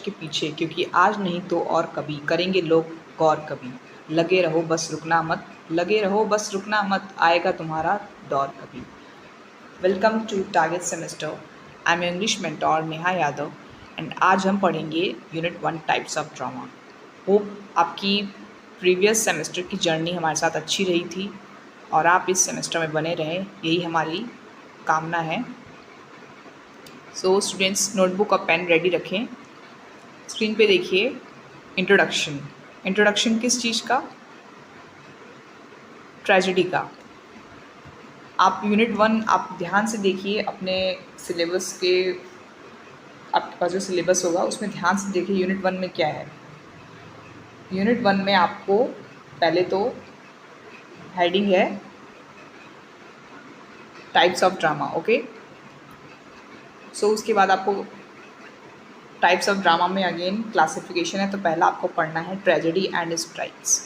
के पीछे, क्योंकि आज नहीं तो और कभी करेंगे लोग गौर कभी। लगे रहो बस रुकना मत, लगे रहो बस रुकना मत, आएगा तुम्हारा दौर कभी। Welcome to target semester. I am English mentor Neha Yadav and आज हम पढ़ेंगे unit 1 types of drama. Hope आपकी प्रीवियस सेमेस्टर की जर्नी हमारे साथ अच्छी रही थी और आप इस सेमेस्टर में बने रहें, यही हमारी कामना है। सो स्टूडेंट्स, नोटबुक और पेन रेडी रखें। स्क्रीन पे देखिए इंट्रोडक्शन। इंट्रोडक्शन किस चीज़ का? ट्रेजेडी का। आप यूनिट 1 आप ध्यान से देखिए अपने सिलेबस के, आपके पास जो सिलेबस होगा उसमें ध्यान से देखिए यूनिट 1 में क्या है। यूनिट 1 में आपको पहले तो हेडिंग है टाइप्स ऑफ ड्रामा, ओके। सो उसके बाद आपको टाइप्स ऑफ ड्रामा में अगेन क्लासिफिकेशन है, तो पहला आपको पढ़ना है ट्रेजेडी एंड इट्स टाइप्स।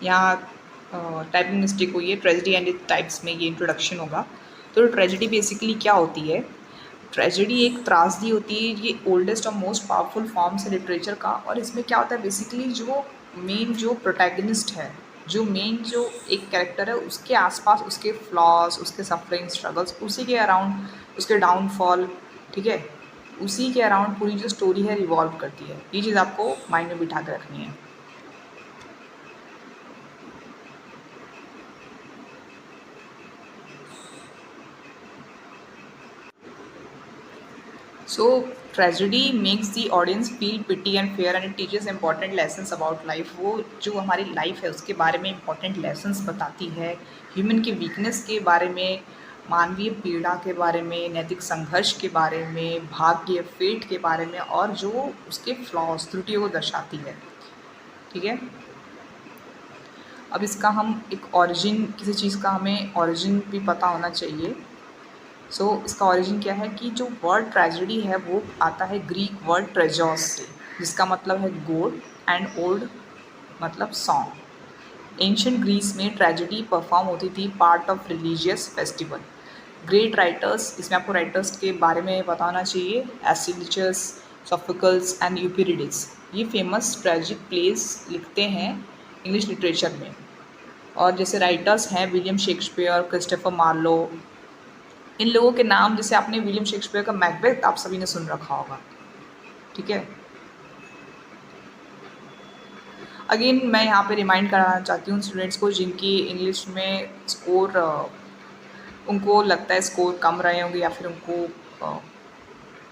यहाँ टाइपिंग मिस्टेक हुई है, ट्रेजेडी एंड इट्स टाइप्स में ये इंट्रोडक्शन होगा। तो ट्रेजेडी बेसिकली क्या होती है? ट्रेजेडी एक त्रासदी होती है, ये ओल्डेस्ट और मोस्ट पावरफुल फॉर्म्स है लिटरेचर का। और इसमें क्या होता है बेसिकली, जो मेन जो प्रोटैगनिस्ट है, जो मेन जो एक कैरेक्टर है, उसके आसपास उसके फ्लॉज, उसके सफरिंग, स्ट्रगल्स, उसी के अराउंड उसके डाउनफॉल, ठीक है, उसी के अराउंड पूरी जो स्टोरी है रिवॉल्व करती है। ये चीज़ आपको माइंड में बिठा के रखनी है। So tragedy makes the audience feel pity and fear and it teaches important lessons about life। वो जो हमारी लाइफ है उसके बारे में important lessons बताती है, ह्यूमन के वीकनेस के बारे में, मानवीय पीड़ा के बारे में, नैतिक संघर्ष के बारे में, भाग्य फेट के बारे में, और जो उसके फ्लॉज त्रुटियों को दर्शाती है, ठीक है। अब इसका हम एक ऑरिजिन, किसी चीज़ का हमें ऑरिजिन भी पता होना चाहिए। सो इसका ओरिजिन क्या है कि जो वर्ड ट्रेजेडी है वो आता है ग्रीक वर्ड ट्रेजोस से, जिसका मतलब है गोड एंड ओल्ड मतलब सॉन्ग। एंशिएंट ग्रीस में ट्रेजेडी परफॉर्म होती थी part of religious festival. Great writers, इसमें आपको राइटर्स के बारे में पता होना चाहिए, एसिलिचस, सोफोकल्स एंड यूपिरिडिस, ये फेमस ट्रेजिक प्लेस लिखते हैं इंग्लिश लिटरेचर में। और जैसे राइटर्स हैं विलियम शेक्सपियर, क्रिस्टोफर मार्लो, इन लोगों के नाम, जैसे आपने विलियम शेक्सपियर का मैकबेथ आप सभी ने सुन रखा होगा, ठीक है। अगेन मैं यहाँ पे रिमाइंड कराना चाहती हूँ स्टूडेंट्स को जिनकी इंग्लिश में स्कोर, उनको लगता है स्कोर कम रहे होंगे या फिर उनको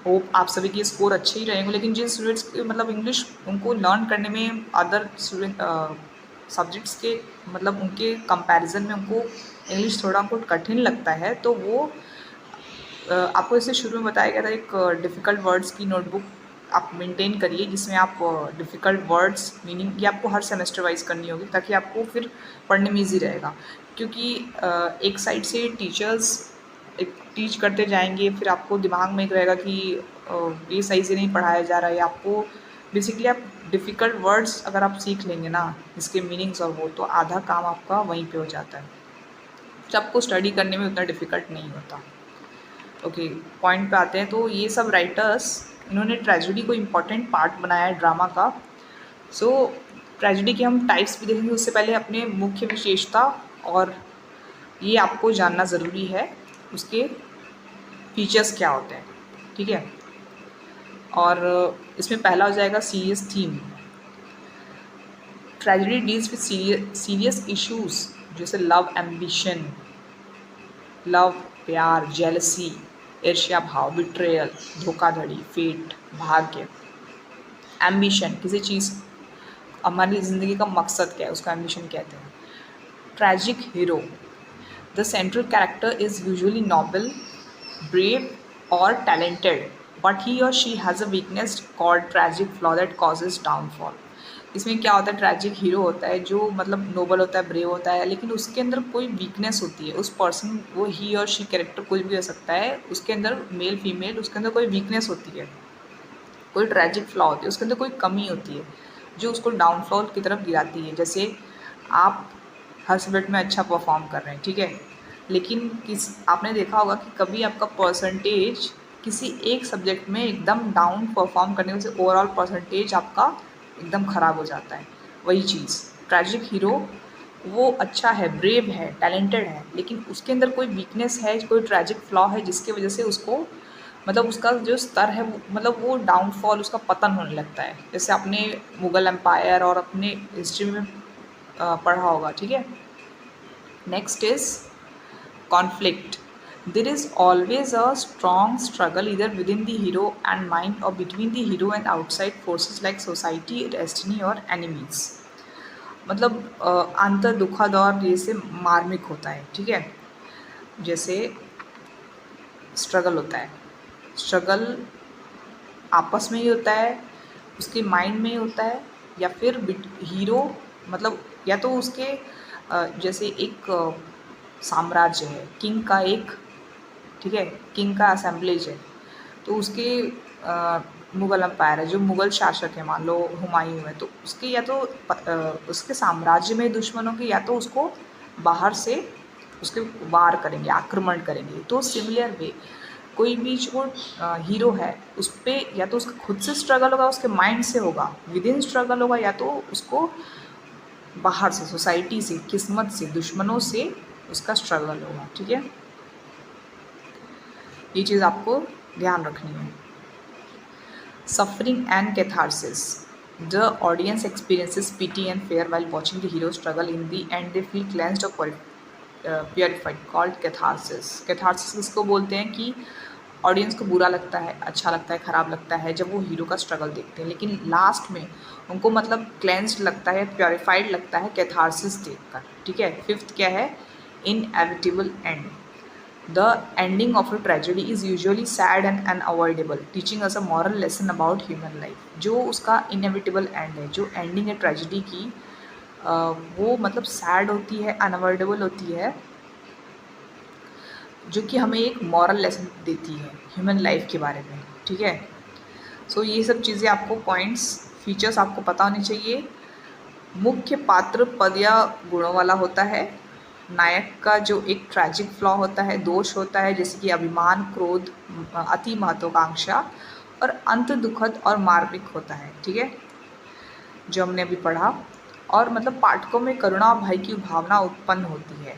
होप आप सभी के स्कोर अच्छे ही रहेंगे, लेकिन जिन स्टूडेंट्स मतलब इंग्लिश उनको लर्न करने में अदर स्टूडेंट सब्जेक्ट्स के मतलब उनके कंपैरिजन में उनको इंग्लिश थोड़ा उनको कठिन लगता है, तो वो आपको इससे शुरू में बताया गया था एक डिफ़िकल्ट वर्ड्स की नोटबुक आप मेंटेन करिए, जिसमें आप डिफ़िकल्ट वर्ड्स मीनिंग ये आपको हर सेमेस्टर वाइज करनी होगी, ताकि आपको फिर पढ़ने में ईजी रहेगा। क्योंकि एक साइड से टीचर्स एक टीच करते जाएंगे, फिर आपको दिमाग में एक रहेगा कि ये सही से नहीं पढ़ाया जा रहा है। आपको बेसिकली आप डिफ़िकल्ट वर्ड्स अगर आप सीख लेंगे ना, इसके मीनिंग्स और वो, तो आधा काम आपका वहीं पे हो जाता है, तो आपको स्टडी करने में उतना डिफ़िकल्ट नहीं होता। ओके, पॉइंट पे आते हैं। तो ये सब राइटर्स, इन्होंने ट्रेजेडी को इम्पॉर्टेंट पार्ट बनाया है ड्रामा का। सो ट्रेजेडी के हम टाइप्स भी देखेंगे, उससे पहले अपने मुख्य विशेषता और ये आपको जानना ज़रूरी है, उसके फीचर्स क्या होते हैं, ठीक है। और इसमें पहला हो जाएगा serious theme. Tragedy deals with serious issues जैसे लव, एम्बिशन, लव प्यार, जेलसी, ईर्ष्या भाव, बिट्रेयल, धोखाधड़ी, फेट, भाग्य। एम्बिशन, किसी चीज़, हमारी ज़िंदगी का मकसद क्या है, उसका एम्बिशन कहते हैं। Tragic hero, the central character is usually noble, brave और talented, but he or she has a weakness called tragic flaw that causes downfall. इसमें क्या होता है, ट्रैजिक हीरो होता है जो मतलब नोबल होता है, ब्रेव होता है, लेकिन उसके अंदर कोई वीकनेस होती है। उस पर्सन, वो ही और शी कैरेक्टर कोई भी हो सकता है, उसके अंदर मेल फीमेल, उसके अंदर कोई वीकनेस होती है, कोई ट्रैजिक फ्लॉ होती है, उसके अंदर कोई कमी होती है जो उसको डाउनफॉल की तरफ गिराती है। जैसे आप हर सब्जेक्ट में अच्छा परफॉर्म कर रहे हैं, ठीक है, लेकिन आपने देखा होगा कि कभी आपका परसेंटेज किसी एक सब्जेक्ट में एकदम डाउन परफॉर्म करने से ओवरऑल परसेंटेज आपका एकदम ख़राब हो जाता है। वही चीज़ ट्रैजिक हीरो, वो अच्छा है, ब्रेव है, टैलेंटेड है, लेकिन उसके अंदर कोई वीकनेस है, कोई ट्रैजिक फ्लॉ है जिसकी वजह से उसको मतलब उसका जो स्तर है मतलब वो डाउनफॉल, उसका पतन होने लगता है। जैसे आपने मुग़ल एम्पायर और अपने हिस्ट्री में पढ़ा होगा, ठीक है। Next is conflict. There is always a strong struggle either within the hero and mind or between the hero and outside forces like society, destiny और enemies. मतलब अंतर दुखद और जैसे मार्मिक होता है, ठीक है। जैसे स्ट्रगल होता है, स्ट्रगल आपस में ही होता है, उसके माइंड में ही होता है, या फिर हीरो मतलब या तो उसके जैसे एक साम्राज्य है, किंग का एक, ठीक है, किंग का असेंबलेज है, तो उसके मुग़ल एम्पायर है, जो मुग़ल शासक है, मान लो हुमायूं है, तो उसके या तो उसके साम्राज्य में दुश्मन होंगे या तो उसको बाहर से उसके वार करेंगे, आक्रमण करेंगे। तो सिमिलर वे कोई भी जो हीरो है उस पर या तो उसका खुद से स्ट्रगल होगा, उसके माइंड से होगा, विद इन स्ट्रगल होगा, या तो उसको बाहर से, सोसाइटी से, किस्मत से, दुश्मनों से उसका स्ट्रगल होगा, ठीक है। ये चीज़ आपको ध्यान रखनी है। Suffering and catharsis, the audience experiences pity and fear while watching the hero struggle, in the end they feel cleansed और प्योरीफाइड, कॉल्ड कैथारसिस। कैथारसिस इसको बोलते हैं कि ऑडियंस को बुरा लगता है, अच्छा लगता है, ख़राब लगता है जब वो हीरो का स्ट्रगल देखते हैं, लेकिन लास्ट में उनको मतलब क्लेंस्ड लगता है, प्योरीफाइड लगता है कैथारसिस देखकर, ठीक है। फिफ्थ क्या है, inevitable and. The ending of a tragedy is usually sad and unavoidable, teaching us a moral lesson about human life. जो उसका inevitable end है, जो ending है tragedy की, वो मतलब sad होती है, unavoidable होती है, जो कि हमें एक moral lesson देती है human life के बारे में, ठीक है। So ये सब चीज़ें आपको points, features आपको पता होनी चाहिए। मुख्य पात्र पद या गुणों वाला होता है। नायक का जो एक ट्रैजिक फ्लॉ होता है, दोष होता है, जैसे कि अभिमान, क्रोध, अति महत्वाकांक्षा, और अंत दुखद और मार्मिक होता है, ठीक है, जो हमने अभी पढ़ा। और मतलब पाठकों में करुणा और भय की भावना उत्पन्न होती है।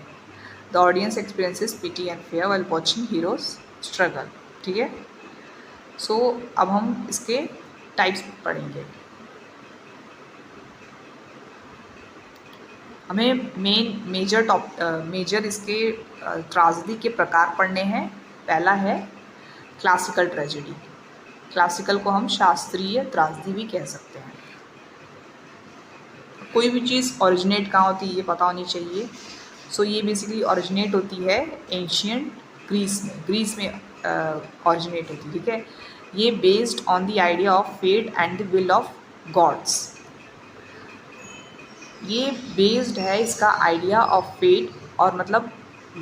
The audience experiences pity and fear while watching hero's struggle, ठीक है। सो अब हम इसके टाइप्स पढ़ेंगे। हमें मेजर इसके ट्राजेडी के प्रकार पढ़ने हैं। पहला है क्लासिकल ट्रेजेडी। क्लासिकल को हम शास्त्रीय त्रासदी भी कह सकते हैं। कोई भी चीज़ ओरिजिनेट कहाँ होती है ये पता होनी चाहिए। सो ये बेसिकली ओरिजिनेट होती है एंशियंट ग्रीस में ओरिजिनेट होती है, ठीक है। ये based on the idea of fate and the will of gods. ये बेस्ड है इसका आइडिया ऑफ फेट और मतलब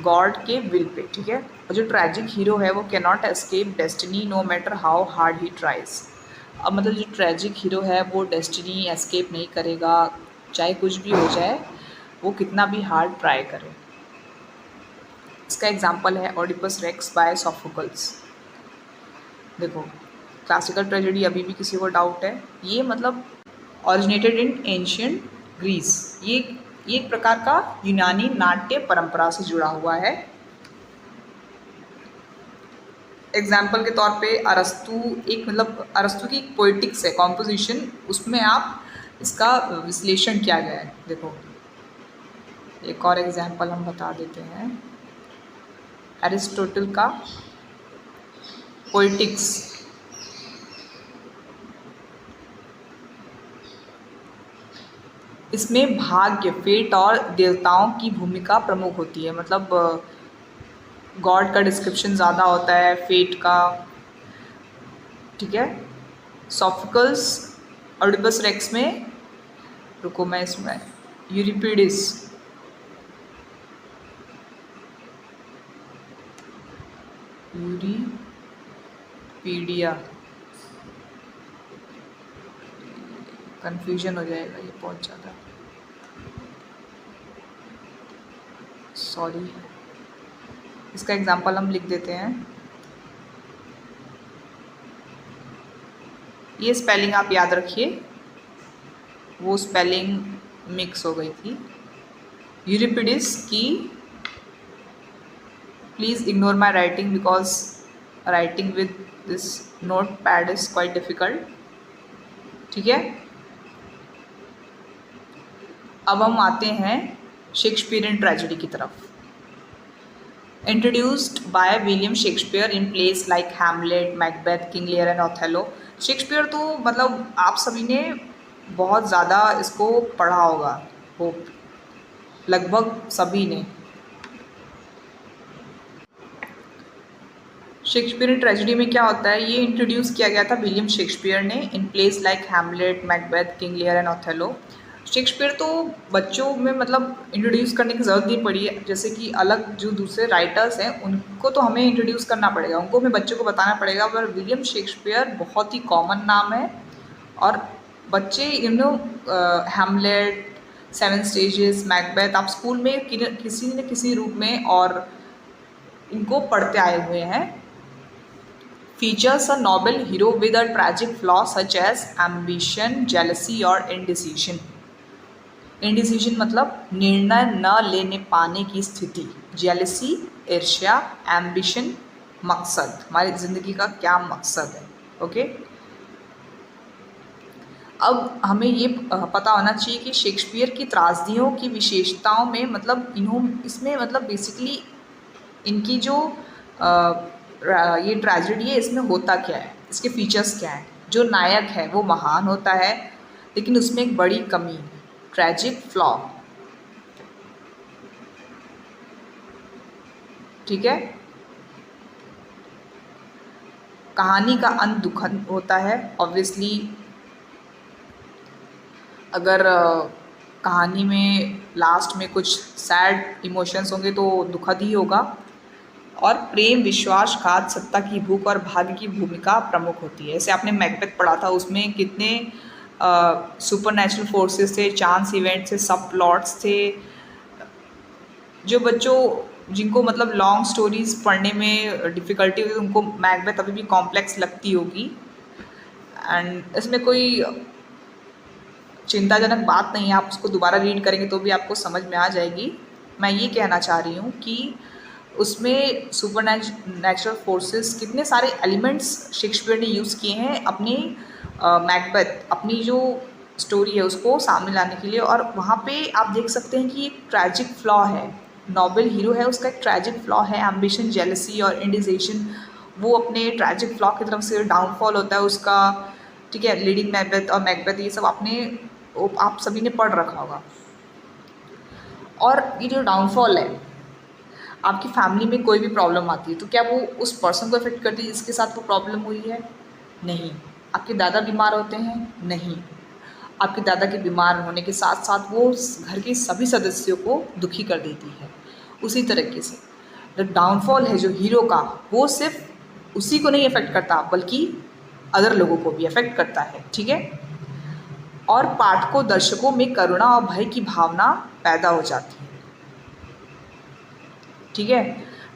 गॉड के विल पे, ठीक है। और जो ट्रैजिक हीरो है वो can not escape destiny no matter how hard he tries. अब मतलब जो ट्रैजिक हीरो है वो डेस्टिनी एस्केप नहीं करेगा, चाहे कुछ भी हो जाए, वो कितना भी हार्ड ट्राई करे। इसका एग्जाम्पल है ओडिपस रेक्स बाय सोफोक्ल्स। देखो क्लासिकल ट्रेजेडी, अभी भी किसी को डाउट है, ये मतलब ऑरिजिनेटेड इन एंशियंट ग्रीस। ये एक प्रकार का यूनानी नाट्य परंपरा से जुड़ा हुआ है। एग्जाम्पल के तौर पे अरस्तु, एक मतलब अरस्तु की एक पोइटिक्स है, कॉम्पोजिशन, उसमें आप इसका विश्लेषण किया गया है। देखो एक और एग्जाम्पल हम बता देते हैं, एरिस्टोटल का पोइटिक्स। इसमें भाग्य, फेट और देवताओं की भूमिका प्रमुख होती है। मतलब गॉड का डिस्क्रिप्शन ज़्यादा होता है, फेट का, ठीक है। सोफोक्ल्स ओडिपस रेक्स में, रुको मैं इसमें, यूरिपिडिस, यूरिपीडिया, कंफ्यूजन हो जाएगा ये बहुत ज़्यादा। सॉरी, इसका एग्जांपल हम लिख देते हैं। ये स्पेलिंग आप याद रखिए, वो स्पेलिंग मिक्स हो गई थी। यूरिपिडिस की, please ignore my writing because writing with this note pad is quite difficult. ठीक है, अब हम आते हैं शेक्सपियरियन ट्रेजेडी की तरफ। Introduced by William Shakespeare in place like Hamlet, Macbeth, King Lear and Othello. Shakespeare तो मतलब आप सभी ने बहुत ज़्यादा इसको पढ़ा होगा, होप लगभग सभी ने। शेक्सपियरियन ट्रेजेडी में क्या होता है, ये इंट्रोड्यूस किया गया था विलियम शेक्सपियर ने in place like Hamlet, Macbeth, King Lear and Othello. Shakespeare तो बच्चों में मतलब इंट्रोड्यूस करने की ज़रूरत नहीं पड़ी है, जैसे कि अलग जो दूसरे राइटर्स हैं उनको तो हमें इंट्रोड्यूस करना पड़ेगा, उनको हमें बच्चों को बताना पड़ेगा, पर विलियम शेक्सपियर बहुत ही कॉमन नाम है और बच्चे हैमलेट, सेवन स्टेजेस, मैकबेथ आप स्कूल में किसी न किसी रूप में और इनको पढ़ते आए हुए हैं। features a noble hero with a tragic flaw such as ambition, jealousy और indecision। indecision मतलब निर्णय न लेने पाने की स्थिति, jealousy ईर्ष्या, ambition मकसद, हमारी ज़िंदगी का क्या मकसद है। ओके, अब हमें ये पता होना चाहिए कि शेक्सपियर की त्रासदियों की विशेषताओं में मतलब इसमें मतलब बेसिकली इनकी जो ये ट्रेजेडी है इसमें होता क्या है, इसके फीचर्स क्या हैं। जो नायक है वो महान होता है, लेकिन उसमें एक बड़ी कमी, ट्रेजिक फ्लॉ। ठीक है, कहानी का अंत दुखद होता है। ऑब्वियसली अगर कहानी में लास्ट में कुछ सैड इमोशंस होंगे तो दुखद ही होगा। और प्रेम, विश्वासघात, सत्ता की भूख और भाग्य की भूमिका प्रमुख होती है। जैसे आपने मैकबेथ पढ़ा था, उसमें कितने सुपरनैचुरल फोर्सेस थे, चांस इवेंट्स थे, सब प्लॉट्स थे। जो बच्चों जिनको मतलब लॉन्ग स्टोरीज पढ़ने में डिफ़िकल्टी होती है उनको मैकबेथ अभी भी कॉम्प्लेक्स लगती होगी। एंड इसमें कोई चिंताजनक बात नहीं है, आप उसको दोबारा रीड करेंगे तो भी आपको समझ में आ जाएगी। मैं ये कहना चाह रही हूँ कि उसमें सुपर नेचुरल फोर्सेस कितने सारे एलिमेंट्स शेक्सपियर ने यूज़ किए हैं अपनी मैकबेथ, अपनी जो स्टोरी है उसको सामने लाने के लिए। और वहाँ पे आप देख सकते हैं कि एक ट्रैजिक फ्लॉ है, नोबल हीरो है उसका एक ट्रैजिक फ्लॉ है, एम्बिशन, जेलसी और इंडिसिजन। वो अपने ट्रैजिक फ्लॉ की तरफ से डाउनफॉल होता है उसका। ठीक है, लीडिंग मैकबेथ और मैकबेथ ये सब आप सभी ने पढ़ रखा होगा। और ये जो डाउनफॉल है, आपकी फैमिली में कोई भी प्रॉब्लम आती है तो क्या वो उस पर्सन को इफेक्ट करती है जिसके साथ वो प्रॉब्लम हुई है? नहीं। आपके दादा बीमार होते हैं? नहीं। आपके दादा के बीमार होने के साथ साथ वो घर के सभी सदस्यों को दुखी कर देती है। उसी तरीके से द डाउनफॉल है जो हीरो का, वो सिर्फ उसी को नहीं इफेक्ट करता बल्कि अदर लोगों को भी इफेक्ट करता है। ठीक है, और पाठकों, दर्शकों में करुणा और भय की भावना पैदा हो जाती है। ठीक है,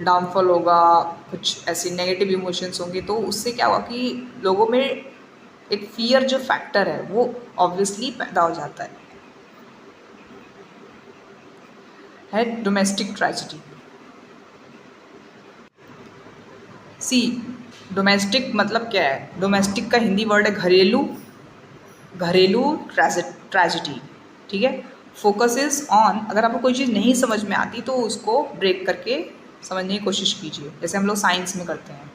डाउनफॉल होगा, कुछ ऐसे नेगेटिव इमोशंस होंगे तो उससे क्या हुआ कि लोगों में एक फियर जो फैक्टर है वो ऑब्वियसली पैदा हो जाता है डोमेस्टिक ट्रेजेडी। सी, डोमेस्टिक मतलब क्या है? डोमेस्टिक का हिंदी वर्ड है घरेलू, घरेलू ट्रेजेडी। ठीक है, फोकस इज ऑन, अगर आपको कोई चीज़ नहीं समझ में आती तो उसको ब्रेक करके समझने की कोशिश कीजिए, जैसे हम लोग साइंस में करते हैं।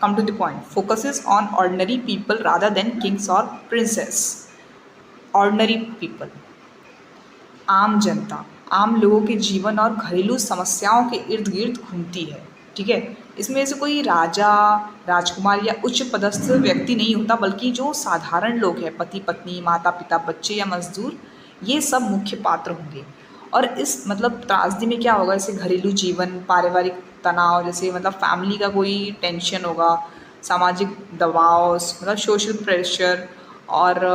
Come to the point, focus is on ordinary people rather than kings और प्रिंसेस। ऑर्डिनरी पीपल, आम जनता, आम लोगों के जीवन और घरेलू समस्याओं के इर्द गिर्द घूमती है। ठीक है, इसमें से कोई राजा, राजकुमार या उच्च पदस्थ व्यक्ति नहीं होता, बल्कि जो साधारण लोग हैं, पति पत्नी, माता पिता, बच्चे या मजदूर, ये सब मुख्य पात्र होंगे। और इस मतलब त्रासदी में क्या होगा, जैसे घरेलू जीवन, पारिवारिक तनाव, जैसे मतलब फैमिली का कोई टेंशन होगा, सामाजिक दबाव मतलब सोशल प्रेशर, और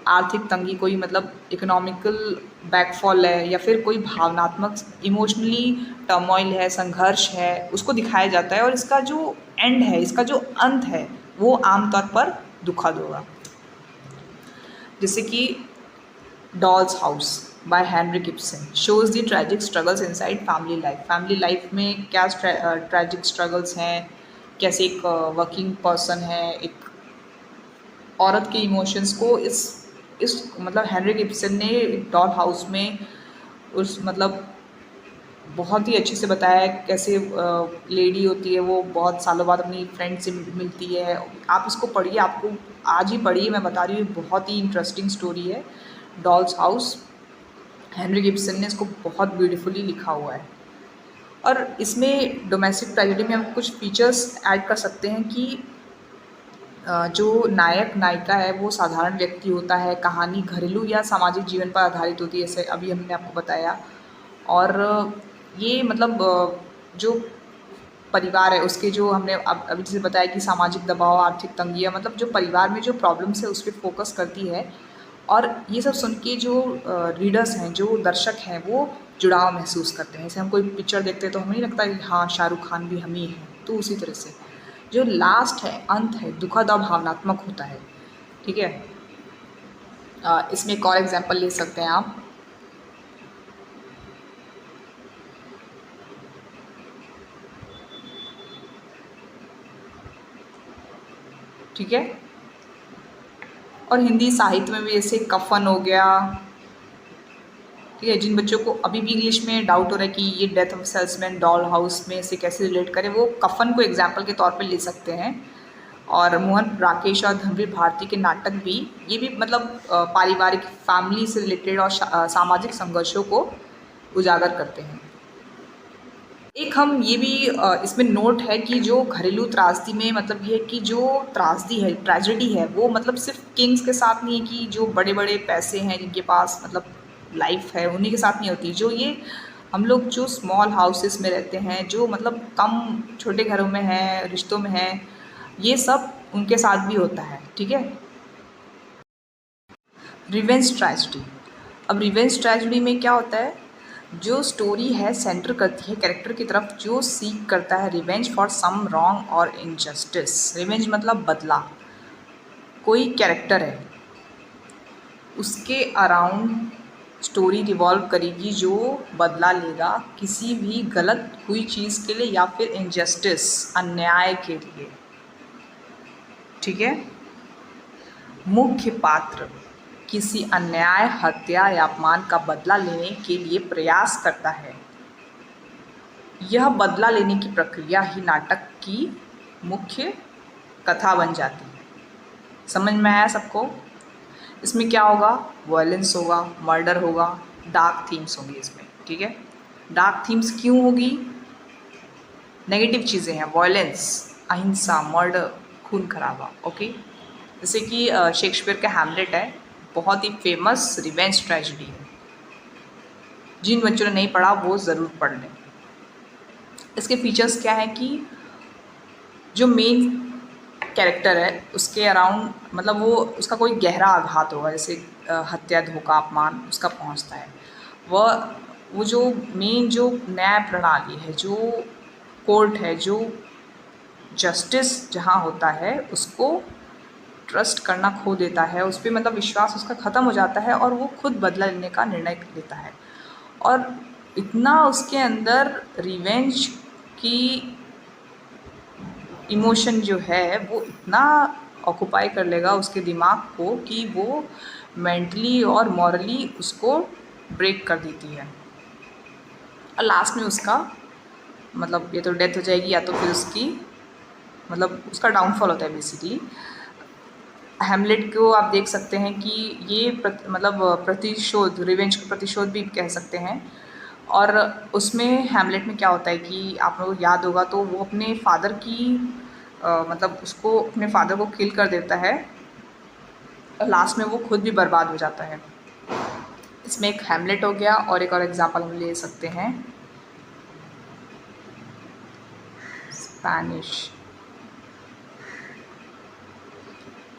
आर्थिक तंगी, कोई मतलब इकोनॉमिकल बैकफॉल है या फिर कोई भावनात्मक इमोशनली टर्मोइल है, संघर्ष है, उसको दिखाया जाता है और इसका जो एंड है, इसका जो अंत है, वो आमतौर पर दुखद होगा। जैसे कि doll's house by Henrik Ibsen shows the tragic struggles inside family life. Family life में क्या ट्रेजिक स्ट्रगल्स हैं, कैसे एक वर्किंग पर्सन है, एक औरत के इमोशंस को इस मतलब हेनरिक इब्सन ने डॉल हाउस में उस मतलब बहुत ही अच्छे से बताया है। कैसे लेडी होती है, वो बहुत सालों बाद अपनी फ्रेंड से मिलती है। आप इसको पढ़िए, आपको आज ही पढ़िए, मैं बता रही हूँ, बहुत ही इंटरेस्टिंग स्टोरी है डॉल्स हाउस। हेनरी गिब्सन ने इसको बहुत ब्यूटीफुली लिखा हुआ है। और इसमें डोमेस्टिक ट्रेजेडी में हम कुछ फीचर्स ऐड कर सकते हैं कि जो नायक नायिका है वो साधारण व्यक्ति होता है, कहानी घरेलू या सामाजिक जीवन पर आधारित होती है, जैसे अभी हमने आपको बताया। और ये मतलब जो परिवार है उसके जो हमने अब अभी जैसे बताया कि सामाजिक दबाव, आर्थिक तंगियाँ, मतलब जो परिवार में जो प्रॉब्लम्स है उस पर फोकस करती है। और ये सब सुन के जो रीडर्स हैं, जो दर्शक हैं, वो जुड़ाव महसूस करते हैं। जैसे हम कोई पिक्चर देखते हैं तो हमें नहीं लगता कि हाँ शाहरुख खान भी हम ही हैं, तो उसी तरह से जो लास्ट है, अंत है, दुखद और भावनात्मक होता है। ठीक है, इसमें एक और एग्जांपल ले सकते हैं आप। ठीक है, और हिंदी साहित्य में भी जैसे कफन हो गया। ठीक है, जिन बच्चों को अभी भी इंग्लिश में डाउट हो रहा है कि ये death of salesman doll house में से कैसे रिलेट करें, वो कफन को एग्जाम्पल के तौर पे ले सकते हैं। और मोहन राकेश और धनवीर भारती के नाटक भी, ये भी मतलब पारिवारिक फैमिली से रिलेटेड और सामाजिक संघर्षों को उजागर करते हैं। एक हम ये भी इसमें नोट है कि जो घरेलू त्रासदी में मतलब ये है कि जो त्रासदी है, ट्रेजेडी है, वो मतलब सिर्फ किंग्स के साथ नहीं है कि जो बड़े बड़े पैसे हैं जिनके पास मतलब लाइफ है उन्हीं के साथ नहीं होती। जो ये हम लोग जो स्मॉल हाउसेस में रहते हैं, जो मतलब कम छोटे घरों में हैं, रिश्तों में हैं, ये सब उनके साथ भी होता है। ठीक है, रिवेंज ट्रेजेडी। अब रिवेंज ट्रेजेडी में क्या होता है, जो स्टोरी है सेंटर करती है कैरेक्टर की तरफ जो सीख करता है रिवेंज फॉर सम रॉन्ग और इनजस्टिस। रिवेंज मतलब बदला। कोई कैरेक्टर है, उसके अराउंड स्टोरी रिवॉल्व करेगी जो बदला लेगा किसी भी गलत हुई चीज़ के लिए या फिर इनजस्टिस, अन्याय के लिए। ठीक है, मुख्य पात्र किसी अन्याय, हत्या या अपमान का बदला लेने के लिए प्रयास करता है। यह बदला लेने की प्रक्रिया ही नाटक की मुख्य कथा बन जाती है। समझ में आया सबको? इसमें क्या होगा, वायलेंस होगा, मर्डर होगा, डार्क थीम्स होंगी इसमें। ठीक है, डार्क थीम्स क्यों होगी, नेगेटिव चीज़ें हैं, वायलेंस, अहिंसा, मर्डर, खून खराबा। ओके, जैसे कि शेक्सपियर का हैमलेट है, बहुत ही फेमस रिवेंज ट्रेजेडी है। जिन बच्चों ने नहीं पढ़ा वो ज़रूर पढ़ लें। इसके फीचर्स क्या हैं कि जो मेन कैरेक्टर है उसके अराउंड मतलब वो उसका कोई गहरा आघात होगा, जैसे हत्या, धोखा, अपमान उसका पहुंचता है। वो जो मेन जो न्याय प्रणाली है, जो कोर्ट है, जो जस्टिस जहाँ होता है, उसको ट्रस्ट करना खो देता है, उस पर मतलब विश्वास उसका ख़त्म हो जाता है और वो खुद बदला लेने का निर्णय लेता है। और इतना उसके अंदर रिवेंज की इमोशन जो है वो इतना ऑक्यूपाई कर लेगा उसके दिमाग को कि वो मेंटली और मॉरली उसको ब्रेक कर देती है। और लास्ट में उसका मतलब ये तो डेथ हो जाएगी या तो फिर उसकी मतलब उसका डाउनफॉल होता है बेसिकली। हैमलेट को आप देख सकते हैं कि ये मतलब प्रतिशोध, रिवेंज का प्रतिशोध भी कह सकते हैं। और उसमें हैमलेट में क्या होता है कि आप लोगों को याद होगा तो वो अपने फादर की मतलब उसको अपने फादर को किल कर देता है और लास्ट में वो खुद भी बर्बाद हो जाता है। इसमें एक हैमलेट हो गया और एक और एग्जांपल हम ले सकते हैं,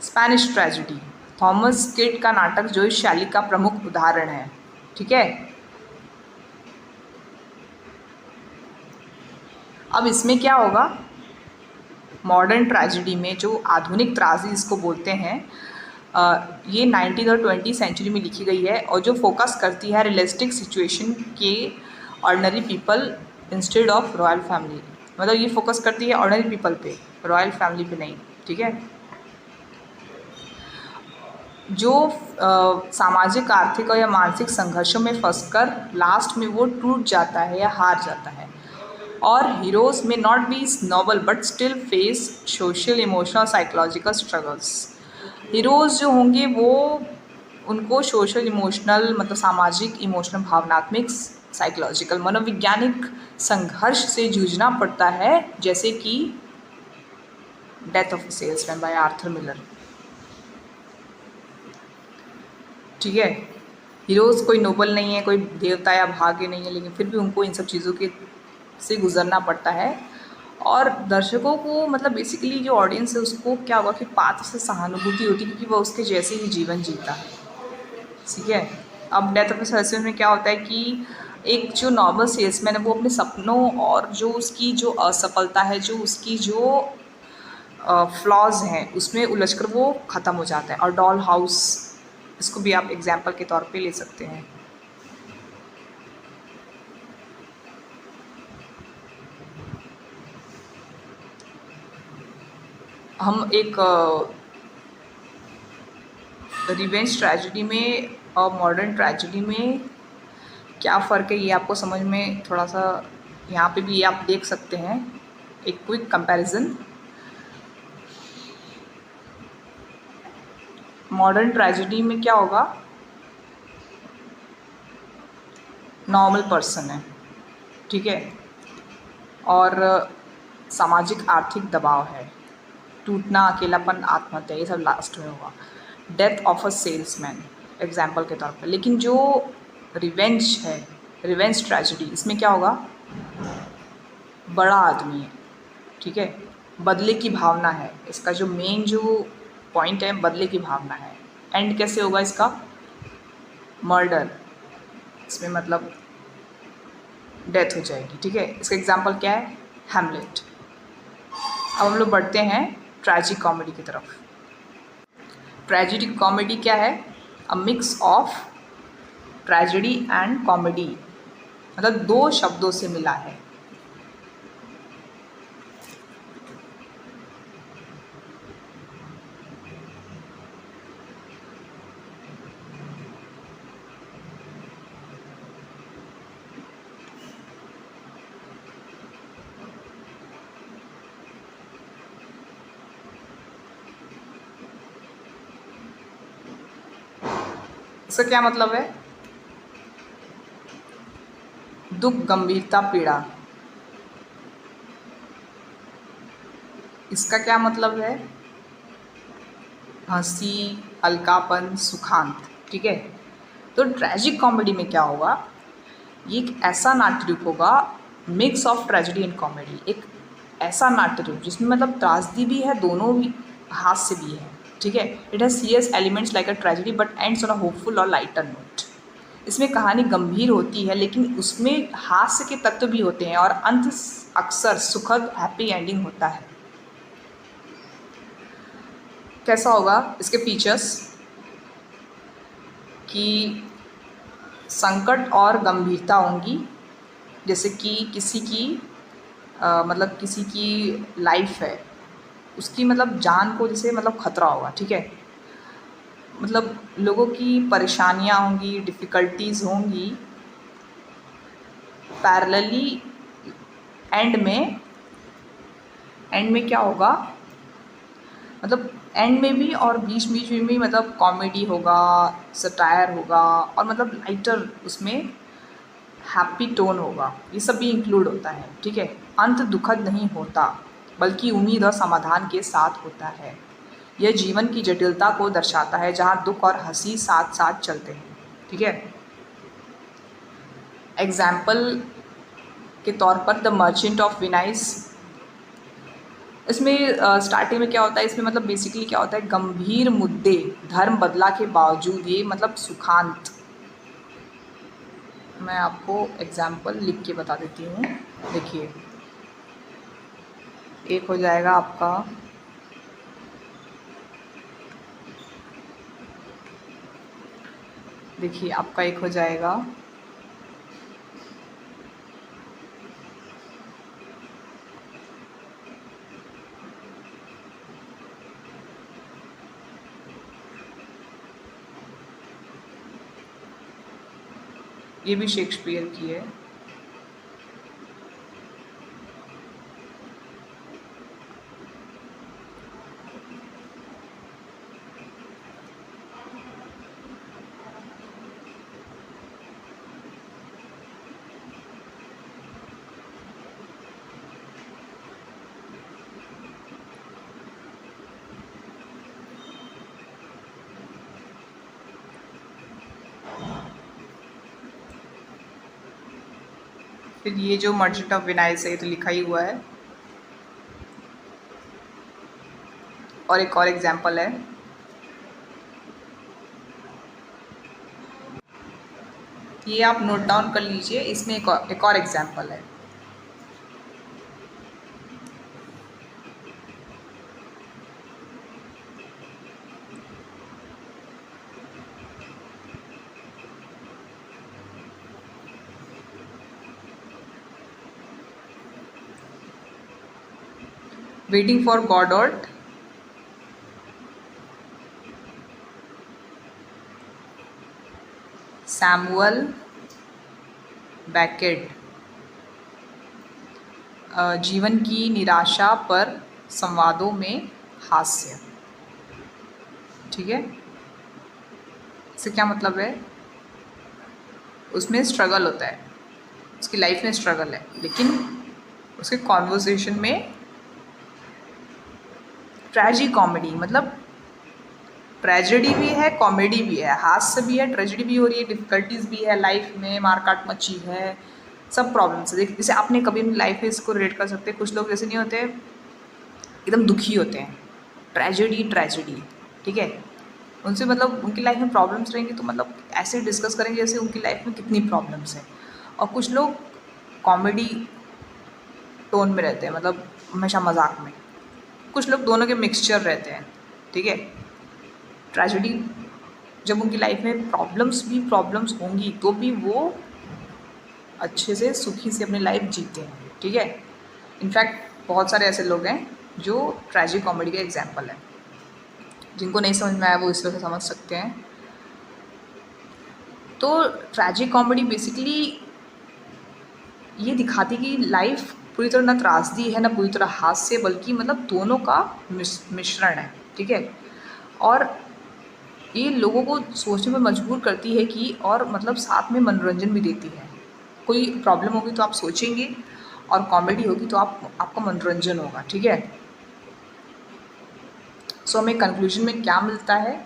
स्पेनिश ट्रेजेडी। थॉमस किड का नाटक जो इस शैली का प्रमुख उदाहरण है। ठीक है। अब इसमें क्या होगा, मॉडर्न ट्रेजेडी में, जो आधुनिक त्रासदी इसको बोलते हैं, ये 19th और 20th सेंचुरी में लिखी गई है और जो फोकस करती है रियलिस्टिक सिचुएशन के ordinary people instead of royal family. मतलब ये फोकस करती है ऑर्डिनरी पीपल पे, रॉयल फैमिली पे नहीं, ठीक है। जो सामाजिक, आर्थिक और या मानसिक संघर्षों में फंसकर लास्ट में वो टूट जाता है या हार जाता है। और हीरोज में not be noble but still face social, emotional, psychological struggles. Heroes जो होंगे वो, उनको सोशल, इमोशनल मतलब सामाजिक, इमोशनल, भावनात्मक, साइकोलॉजिकल, मनोवैज्ञानिक संघर्ष से जूझना पड़ता है, जैसे कि death of A salesman bye Arthur Miller. ठीक है। हीरोज़ कोई नोबल नहीं है, कोई देवता या भाग्य नहीं है, लेकिन फिर भी उनको इन सब चीज़ों के से गुजरना पड़ता है। और दर्शकों को मतलब बेसिकली जो ऑडियंस है उसको क्या होगा कि पात्र से सहानुभूति होती है, क्योंकि वह उसके जैसे ही जीवन जीता है। ठीक है। अब डेथ ऑफ ए सेल्समैन में क्या होता है कि एक जो नॉर्मल सेल्समैन है वो अपने सपनों और जो उसकी जो असफलता है, जो उसकी जो फ्लॉज हैं, उसमें उलझकर वो ख़त्म हो जाता है। और डॉल हाउस, इसको भी आप एग्जाम्पल के तौर पे ले सकते हैं। हम एक रिवेंज ट्रेजेडी में और मॉडर्न ट्रेजेडी में क्या फ़र्क है, ये आपको समझ में थोड़ा सा यहाँ पे भी आप देख सकते हैं, एक क्विक कंपैरिजन। मॉडर्न ट्रेजेडी में क्या होगा, नॉर्मल पर्सन है, ठीक है, और सामाजिक आर्थिक दबाव है, टूटना, अकेलापन, आत्महत्या, ये सब लास्ट में होगा। Death of a salesman example के तौर पर। लेकिन जो रिवेंज है, रिवेंज ट्रेजेडी, इसमें क्या होगा, बड़ा आदमी है, ठीक है, बदले की भावना है, इसका जो मेन जो पॉइंट है बदले की भावना है। एंड कैसे होगा इसका, मर्डर, इसमें मतलब डेथ हो जाएगी, ठीक है। इसका एग्जाम्पल क्या है, हैमलेट। अब हम लोग बढ़ते हैं ट्रेजिक कॉमेडी की तरफ। ट्रेजेडी कॉमेडी क्या है, अ mix of tragedy and comedy, मतलब दो शब्दों से मिला है। इसका क्या मतलब है, दुख, गंभीरता, पीड़ा। इसका क्या मतलब है, हंसी, हल्कापन, सुखांत, ठीक है। तो ट्रेजिक कॉमेडी में क्या होगा, ये एक ऐसा नाट्य रूप होगा, mix of tragedy and comedy, एक ऐसा नाट्य रूप जिसमें मतलब त्रासदी भी है, दोनों भी हास्य भी है, ठीक है। It has serious elements like a tragedy but ends on a hopeful और लाइटर नोट। इसमें कहानी गंभीर होती है लेकिन उसमें हास्य के तत्व भी होते हैं और अंत अक्सर सुखद हैप्पी एंडिंग होता है। कैसा होगा, इसके फीचर्स कि संकट और गंभीरता होंगी, जैसे कि किसी की मतलब किसी की लाइफ है, उसकी मतलब जान को जैसे मतलब खतरा होगा, ठीक है, मतलब लोगों की परेशानियां होंगी, डिफ़िकल्टीज़ होंगी। पैरेलली एंड में क्या होगा, मतलब एंड में भी और बीच बीच में भी मतलब कॉमेडी होगा, सटायर होगा और मतलब लाइटर उसमें हैप्पी टोन होगा, ये सब भी इंक्लूड होता है, ठीक है। अंत दुखद नहीं होता बल्कि उम्मीद और समाधान के साथ होता है। यह जीवन की जटिलता को दर्शाता है जहाँ दुख और हंसी साथ साथ चलते हैं, ठीक है। एग्जाम्पल के तौर पर द मर्चेंट ऑफ वेनाइस, इसमें स्टार्टिंग में क्या होता है, इसमें मतलब बेसिकली क्या होता है, गंभीर मुद्दे, धर्म बदला के बावजूद ये मतलब सुखांत, मैं आपको एग्जाम्पल लिख के बता देती हूँ। देखिए, एक हो जाएगा आपका देखिए आपका एक हो जाएगा ये भी शेक्सपियर की है। फिर ये जो मर्चेंट ऑफ वेनाइस है ये तो लिखा ही हुआ है। और एक और एग्जाम्पल है, ये आप नोट डाउन कर लीजिए। इसमें एक और एग्जाम्पल है। Waiting for Godot, Samuel Beckett. जीवन की निराशा पर संवादों में हास्य। ठीक है, इससे क्या मतलब है? उसमें स्ट्रगल होता है, उसकी लाइफ में स्ट्रगल है, लेकिन उसके कॉन्वर्सेशन में ट्रेजी कॉमेडी, मतलब ट्रेजेडी भी है, कॉमेडी भी है, हास्य भी है, ट्रेजेडी भी हो रही है, डिफ़िकल्टीज भी है, लाइफ में मारकाट मची है, सब प्रॉब्लम्स है। देखिए, जैसे आपने कभी अपनी लाइफ में इसको रिलेट कर सकते हैं। कुछ लोग जैसे नहीं होते, एकदम दुखी होते हैं, ट्रेजेडी ट्रेजेडी, ठीक है, उनसे मतलब उनकी लाइफ में प्रॉब्लम्स रहेंगी तो मतलब ऐसे डिस्कस करेंगे जैसे उनकी लाइफ में कितनी प्रॉब्लम्स है। और कुछ लोग कॉमेडी टोन में रहते हैं, मतलब हमेशा मजाक में। कुछ लोग दोनों के मिक्सचर रहते हैं, ठीक है। ट्रेजेडी जब उनकी लाइफ में प्रॉब्लम्स होंगी तो भी वो अच्छे से सुखी से अपनी लाइफ जीते हैं, ठीक है। इनफैक्ट बहुत सारे ऐसे लोग हैं जो ट्रेजिक कॉमेडी का एग्जाम्पल है। जिनको नहीं समझ में आया वो इस वजह से समझ सकते हैं। तो ट्रेजिक कॉमेडी बेसिकली ये दिखाती कि लाइफ पूरी तरह ना त्रासदी है ना पूरी तरह हास्य, बल्कि मतलब दोनों का मिश्रण है, ठीक है। और ये लोगों को सोचने में मजबूर करती है कि, और मतलब साथ में मनोरंजन भी देती है। कोई प्रॉब्लम होगी तो आप सोचेंगे, और कॉमेडी होगी तो आपका मनोरंजन होगा, ठीक है। सो हमें कंक्लूजन में क्या मिलता है?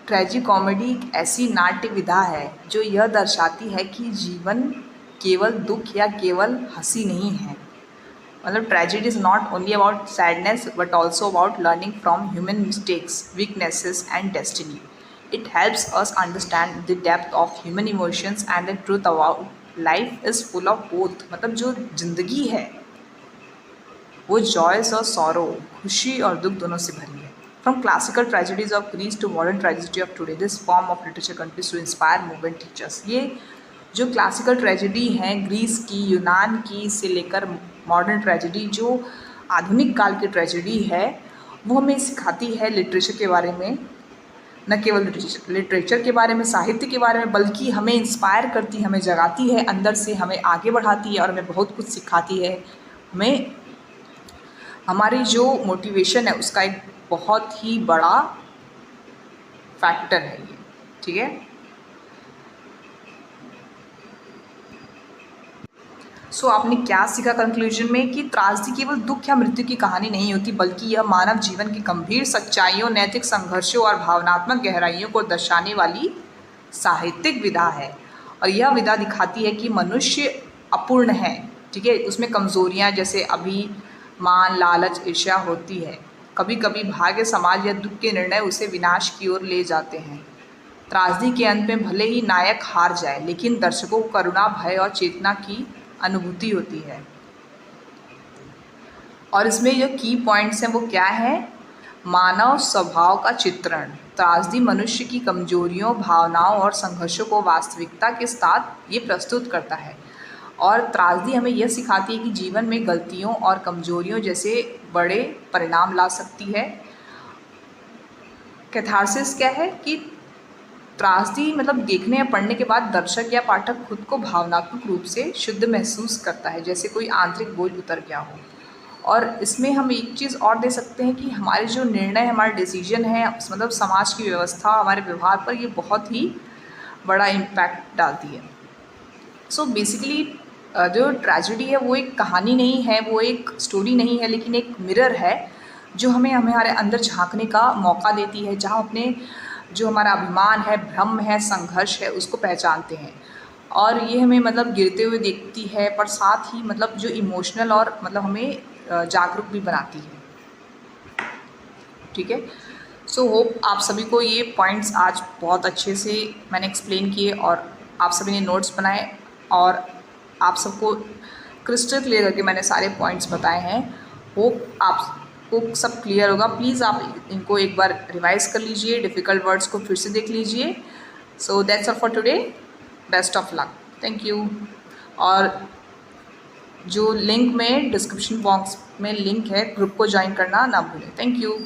ट्रेजिक कॉमेडी एक ऐसी नाट्य विधा है जो यह दर्शाती है कि जीवन केवल दुख या केवल हंसी नहीं है। मतलब tragedy is not only about sadness but also about learning from human mistakes, weaknesses and destiny. It helps us understand the depth of human emotions and the truth about life is full of both. मतलब जो जिंदगी है वो Joyce और sorrow, खुशी और दुख दोनों से भरी है। From classical tragedies of Greece to modern tragedy of today, this form of literature continues to inspire move and teachers. ये जो क्लासिकल ट्रेजेडी हैं ग्रीस की, यूनान की से लेकर मॉडर्न ट्रेजेडी जो आधुनिक काल की ट्रेजेडी है, वो हमें सिखाती है लिटरेचर के बारे में। न केवल लिटरेचर के बारे में, साहित्य के बारे में, बल्कि हमें इंस्पायर करती, हमें जगाती है अंदर से, हमें आगे बढ़ाती है और हमें बहुत कुछ सिखाती है। हमें हमारी जो मोटिवेशन है उसका एक बहुत ही बड़ा फैक्टर है ये, ठीक है। सो आपने क्या सीखा कंक्लूजन में? कि त्रासदी केवल दुख या मृत्यु की कहानी नहीं होती, बल्कि यह मानव जीवन की गंभीर सच्चाइयों, नैतिक संघर्षों और भावनात्मक गहराइयों को दर्शाने वाली साहित्यिक विधा है। और यह विधा दिखाती है कि मनुष्य अपूर्ण है, ठीक है। उसमें कमजोरियां जैसे अभिमान, लालच, ईर्ष्या होती है। कभी कभी भाग्य, समाज या दुख के निर्णय उसे विनाश की ओर ले जाते हैं। त्रासदी के अंत में भले ही नायक हार जाए, लेकिन दर्शकों को करुणा, भय और चेतना की अनुभूति होती है। और इसमें जो की पॉइंट्स हैं वो क्या है? मानव स्वभाव का चित्रण, त्रासदी मनुष्य की कमजोरियों, भावनाओं और संघर्षों को वास्तविकता के साथ ये प्रस्तुत करता है। और त्रासदी हमें यह सिखाती है कि जीवन में गलतियों और कमजोरियों जैसे बड़े परिणाम ला सकती है। कैथारसिस क्या है कि त्रासदी मतलब देखने या पढ़ने के बाद दर्शक या पाठक खुद को भावनात्मक रूप से शुद्ध महसूस करता है, जैसे कोई आंतरिक बोझ उतर गया हो। और इसमें हम एक चीज़ और दे सकते हैं कि हमारे जो निर्णय, हमारे डिसीजन है, मतलब समाज की व्यवस्था, हमारे व्यवहार पर ये बहुत ही बड़ा इम्पैक्ट डालती है। सो बेसिकली जो ट्रेजेडी है वो एक कहानी नहीं है, वो एक स्टोरी नहीं है, लेकिन एक मिरर है जो हमें हमारे अंदर झांकने का मौका देती है, जहाँ अपने जो हमारा अभिमान है, भ्रम है, संघर्ष है, उसको पहचानते हैं। और ये हमें मतलब गिरते हुए देखती है, पर साथ ही मतलब जो इमोशनल और मतलब हमें जागरूक भी बनाती है। ठीक है, सो होप आप सभी को ये पॉइंट्स आज बहुत अच्छे से मैंने एक्सप्लेन किए और आप सभी ने नोट्स बनाए और आप सबको क्रिस्टल क्लियर करके मैंने सारे पॉइंट्स बताए हैं। होप आपको सब क्लियर होगा। प्लीज़ आप इनको एक बार रिवाइज कर लीजिए, डिफ़िकल्ट वर्ड्स को फिर से देख लीजिए। So that's all for today. Best of luck. Thank you. और जो लिंक में डिस्क्रिप्शन बॉक्स में लिंक है, ग्रुप को ज्वाइन करना ना भूलें। Thank you.